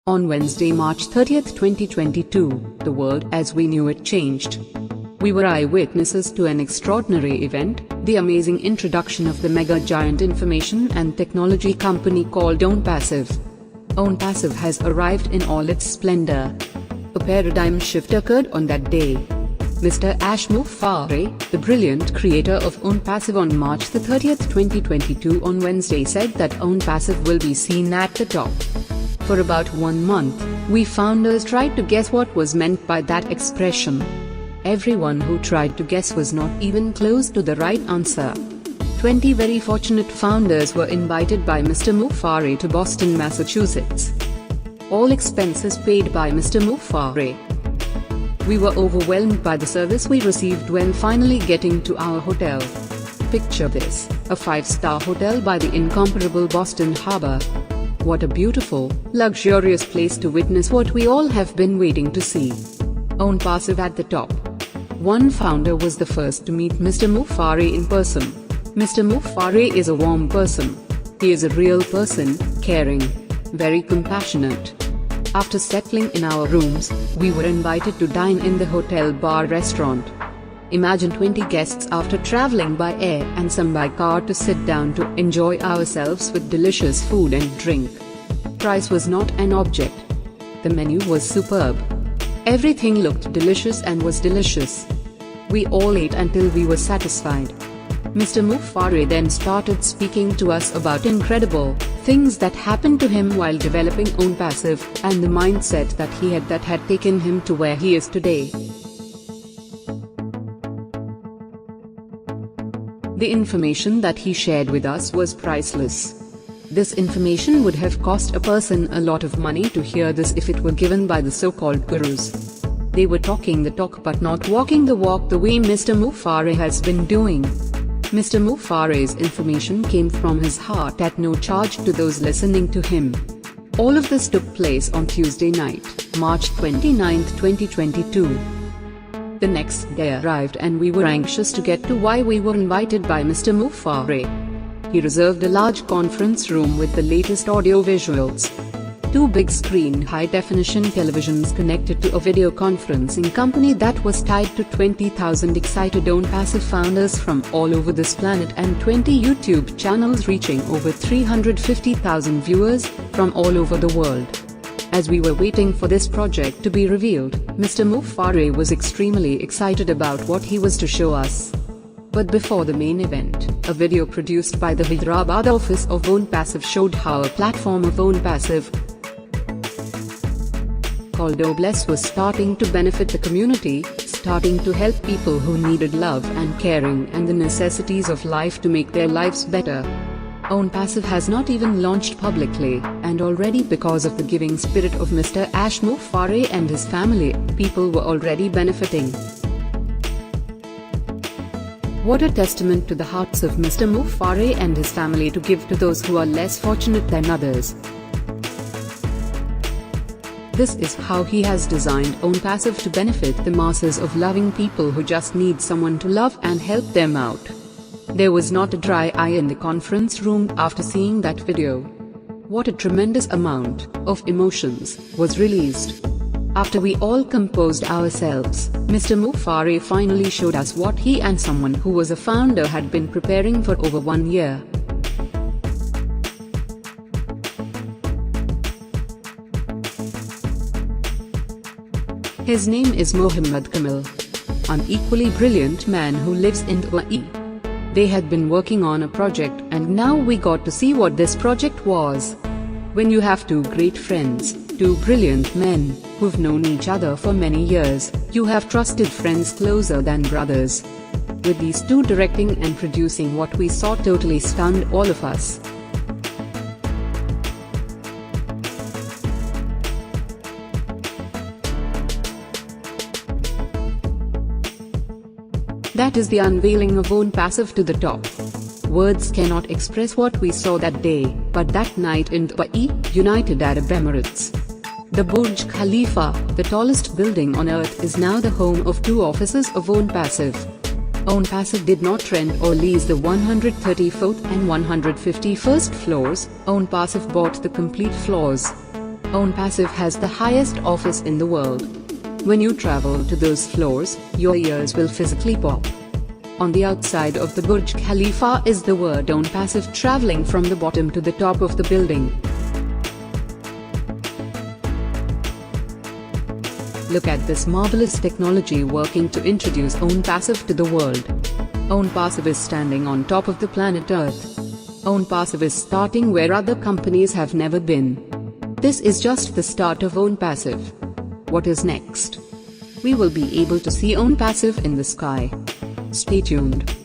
On Wednesday, March 30, 2022, the world as we knew it changed. We were eyewitnesses to an extraordinary event, the amazing introduction of the mega giant information and technology company called OwnPassive. OwnPassive has arrived in all its splendor. A paradigm shift occurred on that day. Mr. Ash Mufareh, the brilliant creator of OwnPassive, on March 30, 2022 on Wednesday said that OwnPassive will be seen at the top. For about 1 month, we founders tried to guess what was meant by that expression. Everyone who tried to guess was not even close to the right answer. 20 very fortunate founders were invited by Mr. Mufareh to Boston, Massachusetts. All expenses paid by Mr. Mufareh. We were overwhelmed by the service we received when finally getting to our hotel. Picture this, a 5-star hotel by the incomparable Boston Harbor. What a beautiful, luxurious place to witness what we all have been waiting to see. OwnPassive at the top. One founder was the first to meet Mr. Mufareh in person. Mr. Mufareh is a warm person. He is a real person, caring, very compassionate. After settling in our rooms, we were invited to dine in the hotel bar restaurant. Imagine 20 guests after traveling by air and some by car to sit down to enjoy ourselves with delicious food and drink. Price was not an object. The menu was superb. Everything looked delicious and was delicious. We all ate until we were satisfied. Mr. Mufareh then started speaking to us about incredible things that happened to him while developing OwnPassive, and the mindset that he had that had taken him to where he is today. The information that he shared with us was priceless. This information would have cost a person a lot of money to hear this if it were given by the so-called gurus. They were talking the talk but not walking the walk the way Mr. Mufareh has been doing. Mr. Mufareh's information came from his heart at no charge to those listening to him. All of this took place on Tuesday night, March 29, 2022. The next day arrived and we were anxious to get to why we were invited by Mr. Mufareh. He reserved a large conference room with the latest audio visuals. 2 big-screen high-definition televisions connected to a video conferencing company that was tied to 20,000 excited OwnPassive founders from all over this planet and 20 YouTube channels reaching over 350,000 viewers from all over the world. As we were waiting for this project to be revealed, Mr. Mufareh was extremely excited about what he was to show us. But before the main event, a video produced by the Hyderabad office of OwnPassive showed how a platform of OwnPassive called OBless was starting to benefit the community, starting to help people who needed love and caring and the necessities of life to make their lives better. OwnPassive has not even launched publicly, and already because of the giving spirit of Mr. Ash Mufareh and his family, people were already benefiting. What a testament to the hearts of Mr. Mufareh and his family to give to those who are less fortunate than others. This is how he has designed OwnPassive to benefit the masses of loving people who just need someone to love and help them out. There was not a dry eye in the conference room after seeing that video. What a tremendous amount of emotions was released. After we all composed ourselves, Mr. Mufareh finally showed us what he and someone who was a founder had been preparing for over 1 year. His name is Mohammed Kamil. An equally brilliant man who lives in Dubai. They had been working on a project and now we got to see what this project was. When you have 2 great friends, 2 brilliant men, who've known each other for many years, you have trusted friends closer than brothers. With these 2 directing and producing, what we saw totally stunned all of us. That is the unveiling of OwnPassive to the top. Words cannot express what we saw that day, but that night in Dubai, United Arab Emirates. The Burj Khalifa, the tallest building on earth, is now the home of 2 offices of OwnPassive. OwnPassive did not rent or lease the 134th and 151st floors, OwnPassive bought the complete floors. OWN Passive has the highest office in the world. When you travel to those floors, your ears will physically pop. On the outside of the Burj Khalifa is the word OWN Passive traveling from the bottom to the top of the building. Look at this marvelous technology working to introduce OWN Passive to the world. OWN Passive is standing on top of the planet Earth. OWN Passive is starting where other companies have never been. This is just the start of OWN Passive. What is next? We will be able to see OWN Passive in the sky. Stay tuned.